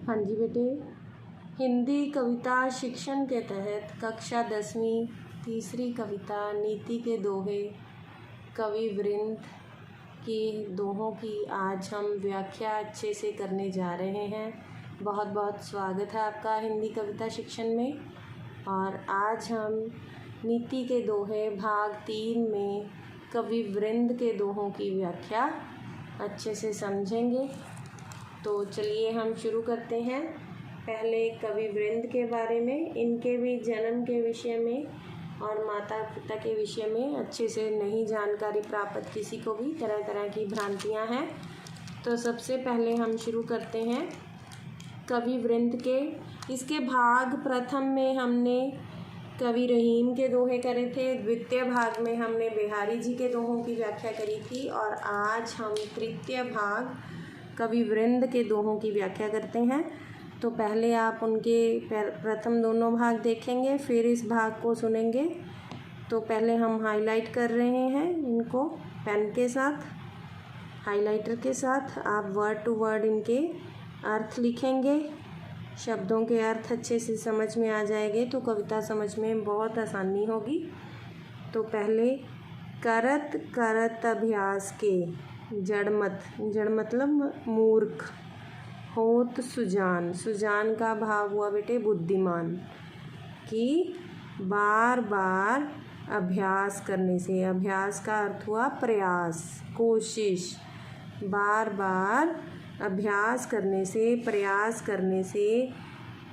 हाँ जी बेटे, हिंदी कविता शिक्षण के तहत कक्षा 10वीं तीसरी कविता नीति के दोहे कवि वृंद की दोहों की आज हम व्याख्या अच्छे से करने जा रहे हैं। बहुत बहुत स्वागत है आपका हिंदी कविता शिक्षण में। और आज हम नीति के दोहे भाग 3 में कवि वृंद के दोहों की व्याख्या अच्छे से समझेंगे। तो चलिए हम शुरू करते हैं। पहले कवि वृंद के बारे में, इनके भी जन्म के विषय में और माता पिता के विषय में अच्छे से नहीं जानकारी प्राप्त किसी को भी, तरह तरह की भ्रांतियां हैं। तो सबसे पहले हम शुरू करते हैं कवि वृंद के। इसके भाग प्रथम में हमने कवि रहीम के दोहे करे थे, द्वितीय भाग में हमने बिहारी जी के दोहों की व्याख्या करी थी और आज हम तृतीय भाग कवि वृंद के दोहों की व्याख्या करते हैं। तो पहले आप उनके प्रथम दोनों भाग देखेंगे, फिर इस भाग को सुनेंगे। तो पहले हम हाईलाइट कर रहे हैं इनको पेन के साथ, हाइलाइटर के साथ। आप वर्ड टू वर्ड इनके अर्थ लिखेंगे, शब्दों के अर्थ अच्छे से समझ में आ जाएंगे तो कविता समझ में बहुत आसानी होगी। तो पहले करत करत अभ्यास के, जड़ मतलब मूर्ख, होत सुजान, सुजान का भाव हुआ बेटे बुद्धिमान, कि बार बार अभ्यास करने से, अभ्यास का अर्थ हुआ प्रयास, कोशिश, बार बार अभ्यास करने से, प्रयास करने से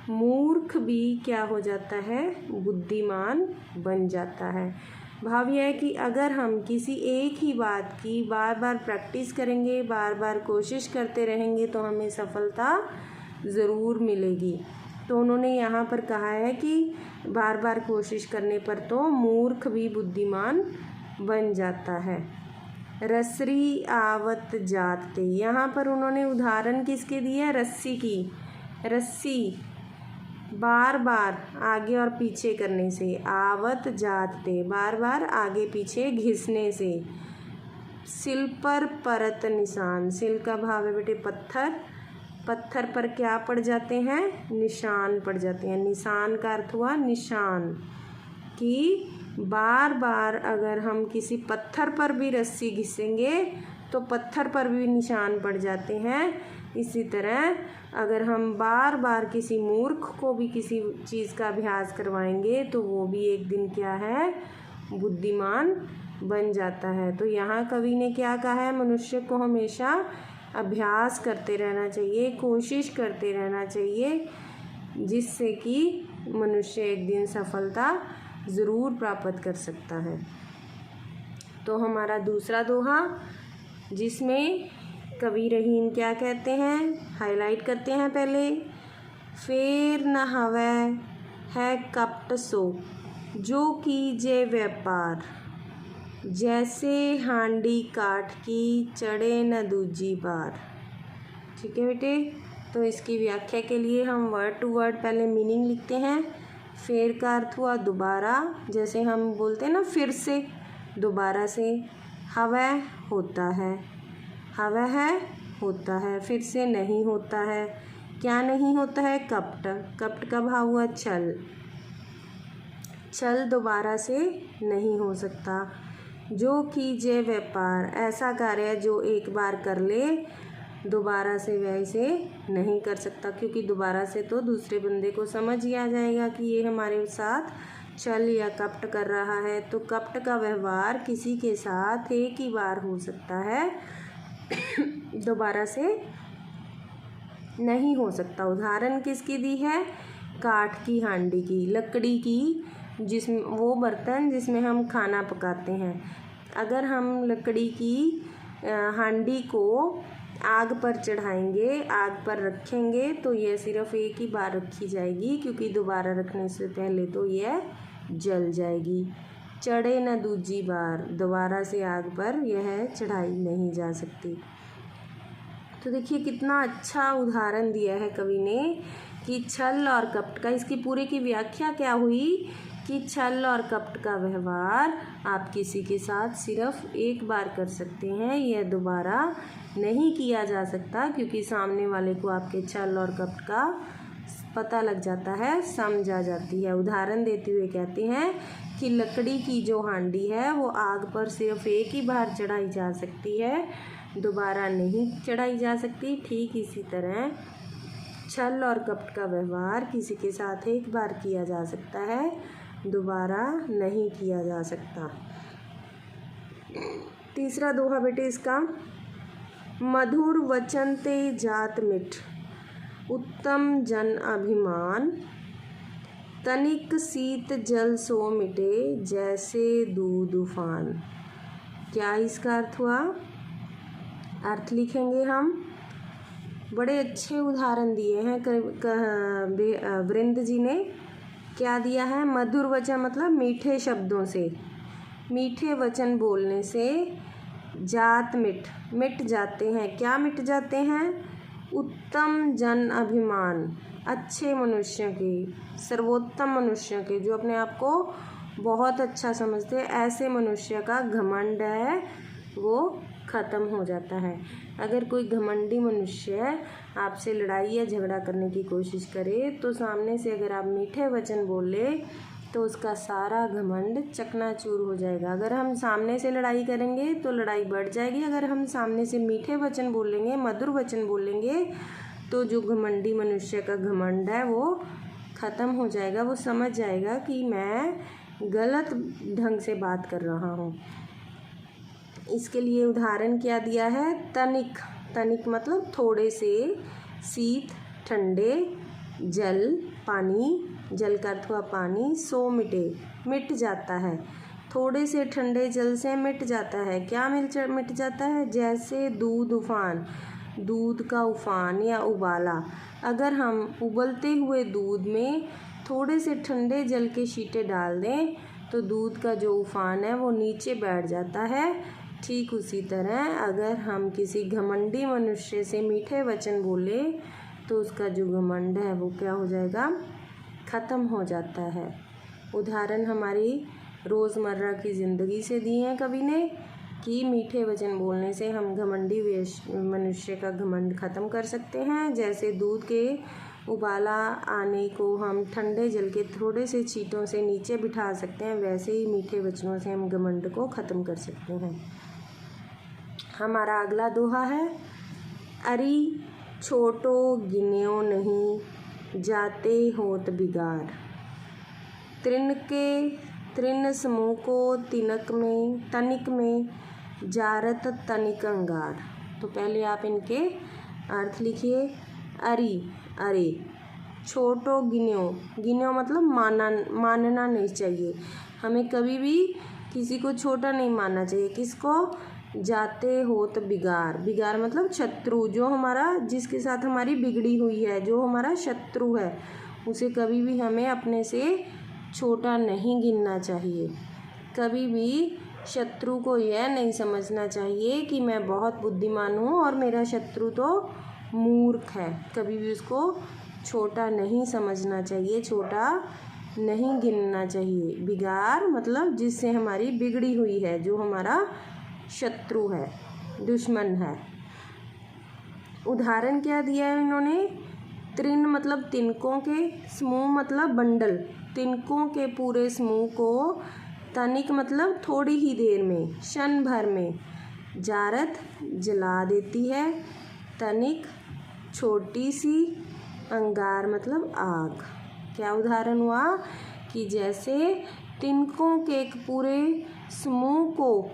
मूर्ख भी क्या हो जाता है, बुद्धिमान बन जाता है। भाव यह है कि अगर हम किसी एक ही बात की बार बार प्रैक्टिस करेंगे, बार बार कोशिश करते रहेंगे तो हमें सफलता ज़रूर मिलेगी। तो उन्होंने यहाँ पर कहा है कि बार बार कोशिश करने पर तो मूर्ख भी बुद्धिमान बन जाता है। रसरी आवत जाते, यहाँ पर उन्होंने उदाहरण किसके दिए, रस्सी की। रस्सी बार बार आगे और पीछे करने से, आवत जाते बार बार आगे पीछे घिसने से। सिल पर परत निशान, सिल का भाव है बेटे पत्थर, पत्थर पर क्या पड़ जाते हैं, निशान पड़ जाते हैं। निशान का अर्थ हुआ निशान, कि बार बार अगर हम किसी पत्थर पर भी रस्सी घिसेंगे तो पत्थर पर भी निशान पड़ जाते हैं। इसी तरह अगर हम बार बार किसी मूर्ख को भी किसी चीज़ का अभ्यास करवाएंगे तो वो भी एक दिन क्या है, बुद्धिमान बन जाता है। तो यहाँ कवि ने क्या कहा है, मनुष्य को हमेशा अभ्यास करते रहना चाहिए, कोशिश करते रहना चाहिए, जिससे कि मनुष्य एक दिन सफलता ज़रूर प्राप्त कर सकता है। तो हमारा दूसरा दोहा, जिसमें कवि रहीम क्या कहते हैं, हाईलाइट करते हैं पहले। फेर न हवै है कपट सो, जो कीजे व्यापार, जैसे हांडी काठ की चढ़े न दूजी बार। ठीक है बेटे, तो इसकी व्याख्या के लिए हम वर्ड टू वर्ड पहले मीनिंग लिखते हैं। फेर का अर्थ हुआ दोबारा, जैसे हम बोलते हैं ना फिर से, दोबारा से। हवै होता है, हवै है होता है, फिर से नहीं होता है। क्या नहीं होता है, कपट, कपट का भाव हुआ छल, छल दोबारा से नहीं हो सकता। जो कीजे व्यापार, ऐसा कार्य जो एक बार कर ले दोबारा से वैसे नहीं कर सकता, क्योंकि दोबारा से तो दूसरे बंदे को समझ ही आ जाएगा कि ये हमारे साथ छल या कपट कर रहा है। तो कपट का व्यवहार किसी के साथ एक ही बार हो सकता है, दोबारा से नहीं हो सकता। उदाहरण किसकी दी है, काठ की हांडी की, लकड़ी की, जिसमें वो बर्तन जिसमें हम खाना पकाते हैं। अगर हम लकड़ी की हांडी को आग पर चढ़ाएंगे, आग पर रखेंगे तो यह सिर्फ एक ही बार रखी जाएगी, क्योंकि दोबारा रखने से पहले तो यह जल जाएगी। चढ़े न दूजी बार, दोबारा से आग पर यह चढ़ाई नहीं जा सकती। तो देखिए कितना अच्छा उदाहरण दिया है कवि ने कि छल और कपट का। इसकी पूरे की व्याख्या क्या हुई कि छल और कपट का व्यवहार आप किसी के साथ सिर्फ एक बार कर सकते हैं, यह दोबारा नहीं किया जा सकता, क्योंकि सामने वाले को आपके छल और कपट का पता लग जाता है, समझ आ जाती है। उदाहरण देते हुए कहते हैं कि लकड़ी की जो हांडी है वो आग पर सिर्फ एक ही बार चढ़ाई जा सकती है, दोबारा नहीं चढ़ाई जा सकती। ठीक इसी तरह छल और कपट का व्यवहार किसी के साथ एक बार किया जा सकता है, दोबारा नहीं किया जा सकता। तीसरा दोहा बेटे इसका, मधुर वचन ते जात मिठ, उत्तम जन अभिमान, तनिक शीत जल सो मिटे, जैसे दूध उफान। क्या इसका अर्थ हुआ? अर्थ लिखेंगे हम। बड़े अच्छे उदाहरण दिए हैं वृंद जी ने। क्या दिया है? मधुर वचन मतलब मीठे शब्दों से, मीठे वचन बोलने से जात मिट जाते हैं। क्या मिट जाते हैं? उत्तम जन अभिमान, अच्छे मनुष्यों के, सर्वोत्तम मनुष्यों के, जो अपने आप को बहुत अच्छा समझते हैं, ऐसे मनुष्य का घमंड है वो ख़त्म हो जाता है। अगर कोई घमंडी मनुष्य आपसे लड़ाई या झगड़ा करने की कोशिश करे तो सामने से अगर आप मीठे वचन बोले तो उसका सारा घमंड चकनाचूर हो जाएगा। अगर हम सामने से लड़ाई करेंगे तो लड़ाई बढ़ जाएगी। अगर हम सामने से मीठे वचन बोलेंगे, मधुर वचन बोलेंगे, तो जो घमंडी मनुष्य का घमंड है वो ख़त्म हो जाएगा। वो समझ जाएगा कि मैं गलत ढंग से बात कर रहा हूँ। इसके लिए उदाहरण क्या दिया है? तनिक, तनिक मतलब थोड़े से, शीत ठंडे, जल पानी, जल का अर्थ हुआ पानी, सो मिटे मिट जाता है, थोड़े से ठंडे जल से मिट जाता है। क्या मिट जाता है? जैसे दूध उफान, दूध का उफान या उबाला। अगर हम उबलते हुए दूध में थोड़े से ठंडे जल के छींटे डाल दें तो दूध का जो उफान है वो नीचे बैठ जाता है। ठीक उसी तरह अगर हम किसी घमंडी मनुष्य से मीठे वचन बोले तो उसका जो घमंड है वो क्या हो जाएगा? ख़त्म हो जाता है। उदाहरण हमारी रोज़मर्रा की ज़िंदगी से दिए हैं कवि ने कि मीठे वचन बोलने से हम घमंडी मनुष्य का घमंड ख़त्म कर सकते हैं। जैसे दूध के उबाला आने को हम ठंडे जल के थोड़े से छींटों से नीचे बिठा सकते हैं, वैसे ही मीठे वचनों से हम घमंड को ख़त्म कर सकते हैं। हमारा अगला दोहा है, अरी छोटो गिन्यो नहीं, जाते होत बिगाड़, तृण समूह को तनिक में जारत तनिक अंगार। तो पहले आप इनके अर्थ लिखिए। अरी, अरे, छोटो गिन्यो मतलब मानना नहीं चाहिए। हमें कभी भी किसी को छोटा नहीं मानना चाहिए। किसको? जाते होत बिगाड़ मतलब शत्रु, जो हमारा, जिसके साथ हमारी बिगड़ी हुई है, जो हमारा शत्रु है, उसे कभी भी हमें अपने से छोटा नहीं गिनना चाहिए। कभी भी शत्रु को यह नहीं समझना चाहिए कि मैं बहुत बुद्धिमान हूँ और मेरा शत्रु तो मूर्ख है। कभी भी उसको छोटा नहीं समझना चाहिए, छोटा नहीं गिनना चाहिए। बिगाड़ मतलब जिससे हमारी बिगड़ी हुई है, जो हमारा शत्रु है, दुश्मन है। उदाहरण क्या दिया है इन्होंने? तृण मतलब तिनकों के, समूह मतलब बंडल, तिनकों के पूरे समूह को, तनिक मतलब थोड़ी ही देर में, क्षण भर में, जारत जला देती है, तनिक छोटी सी, अंगार मतलब आग। क्या उदाहरण हुआ? कि जैसे तिनकों के एक पूरे समूह को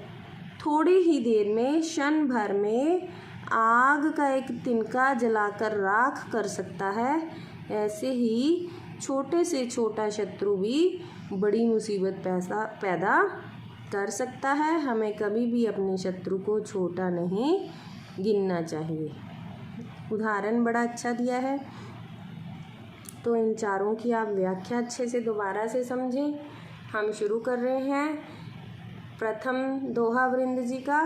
थोड़ी ही देर में, क्षण भर में आग का एक तिनका जलाकर राख कर सकता है, ऐसे ही छोटे से छोटा शत्रु भी बड़ी मुसीबत पैदा कर सकता है। हमें कभी भी अपने शत्रु को छोटा नहीं गिनना चाहिए। उदाहरण बड़ा अच्छा दिया है। तो इन चारों की आप व्याख्या अच्छे से दोबारा से समझें। हम शुरू कर रहे हैं। प्रथम दोहा वृंद जी का,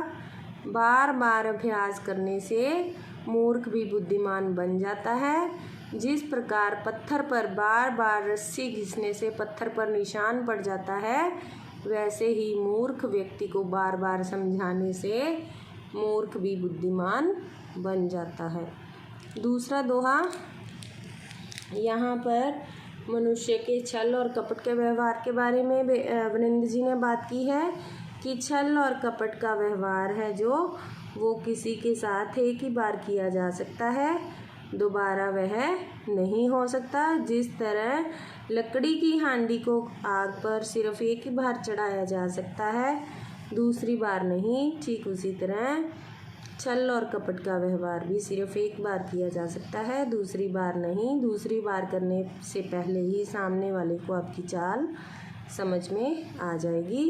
बार बार अभ्यास करने से मूर्ख भी बुद्धिमान बन जाता है। जिस प्रकार पत्थर पर बार बार रस्सी घिसने से पत्थर पर निशान पड़ जाता है, वैसे ही मूर्ख व्यक्ति को बार बार समझाने से मूर्ख भी बुद्धिमान बन जाता है। दूसरा दोहा, यहाँ पर मनुष्य के छल और कपट के व्यवहार के बारे में वृंद जी ने बात की है कि छल और कपट का व्यवहार है जो वो किसी के साथ एक ही बार किया जा सकता है, दोबारा वह नहीं हो सकता। जिस तरह लकड़ी की हांडी को आग पर सिर्फ एक ही बार चढ़ाया जा सकता है, दूसरी बार नहीं, ठीक उसी तरह छल और कपट का व्यवहार भी सिर्फ एक बार किया जा सकता है, दूसरी बार नहीं। दूसरी बार करने से पहले ही सामने वाले को आपकी चाल समझ में आ जाएगी।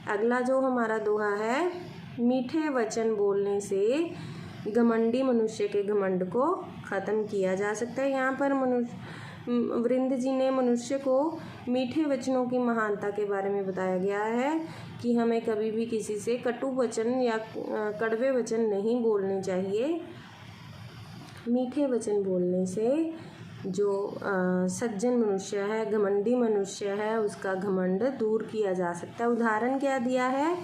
अगला जो हमारा दोहा है, मीठे वचन बोलने से घमंडी मनुष्य के घमंड को ख़त्म किया जा सकता है। यहाँ पर वृंद जी ने मनुष्य को मीठे वचनों की महानता के बारे में बताया गया है कि हमें कभी भी किसी से कटु वचन या कड़वे वचन नहीं बोलने चाहिए। मीठे वचन बोलने से जो सज्जन मनुष्य है, घमंडी मनुष्य है, उसका घमंड दूर किया जा सकता है। उदाहरण क्या दिया है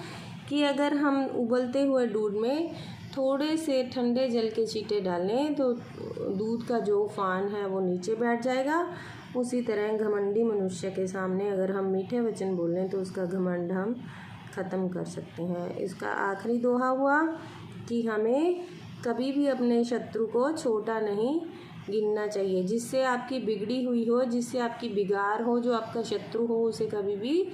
कि अगर हम उबलते हुए दूध में थोड़े से ठंडे जल के छींटे डालें तो दूध का जो उफान है वो नीचे बैठ जाएगा। उसी तरह घमंडी मनुष्य के सामने अगर हम मीठे वचन बोलें तो उसका घमंड हम ख़त्म कर सकते हैं। इसका आखिरी दोहा हुआ कि हमें कभी भी अपने शत्रु को छोटा नहीं गिनना चाहिए। जिससे आपकी बिगड़ी हुई हो, जिससे आपकी बिगाड़ हो, जो आपका शत्रु हो, उसे कभी भी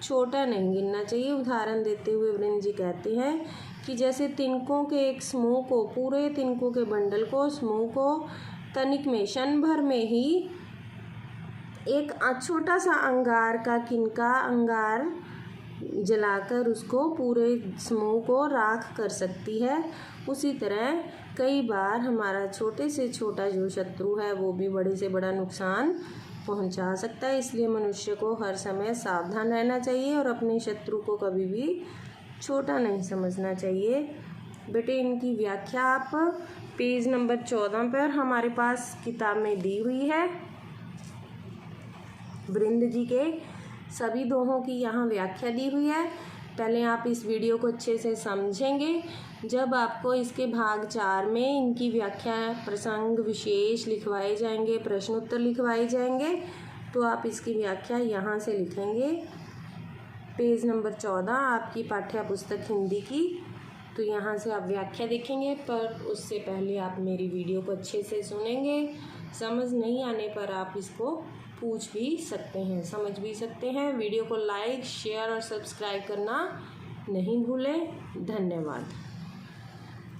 छोटा नहीं गिनना चाहिए। उदाहरण देते हुए वृंद जी कहते हैं कि जैसे तिनकों के एक समूह को, पूरे तिनकों के बंडल को, समूह को तनिक में, क्षण भर में ही एक छोटा सा अंगार का किनका अंगार जलाकर उसको पूरे समूह को राख कर सकती है। उसी तरह कई बार हमारा छोटे से छोटा जो शत्रु है वो भी बड़े से बड़ा नुकसान पहुंचा सकता है। इसलिए मनुष्य को हर समय सावधान रहना चाहिए और अपने शत्रु को कभी भी छोटा नहीं समझना चाहिए। बेटे, इनकी व्याख्या आप पेज नंबर 14 पर हमारे पास किताब में दी हुई है। वृंद जी के सभी दोहों की यहाँ व्याख्या दी हुई है। पहले आप इस वीडियो को अच्छे से समझेंगे। जब आपको इसके भाग 4 में इनकी व्याख्या, प्रसंग विशेष लिखवाए जाएंगे, प्रश्न उत्तर लिखवाए जाएंगे, तो आप इसकी व्याख्या यहाँ से लिखेंगे। पेज नंबर 14 आपकी पाठ्य पुस्तक हिंदी की, तो यहाँ से आप व्याख्या देखेंगे। पर उससे पहले आप मेरी वीडियो को अच्छे से सुनेंगे। समझ नहीं आने पर आप इसको पूछ भी सकते हैं, समझ भी सकते हैं। वीडियो को लाइक, शेयर और सब्सक्राइब करना नहीं भूलें। धन्यवाद।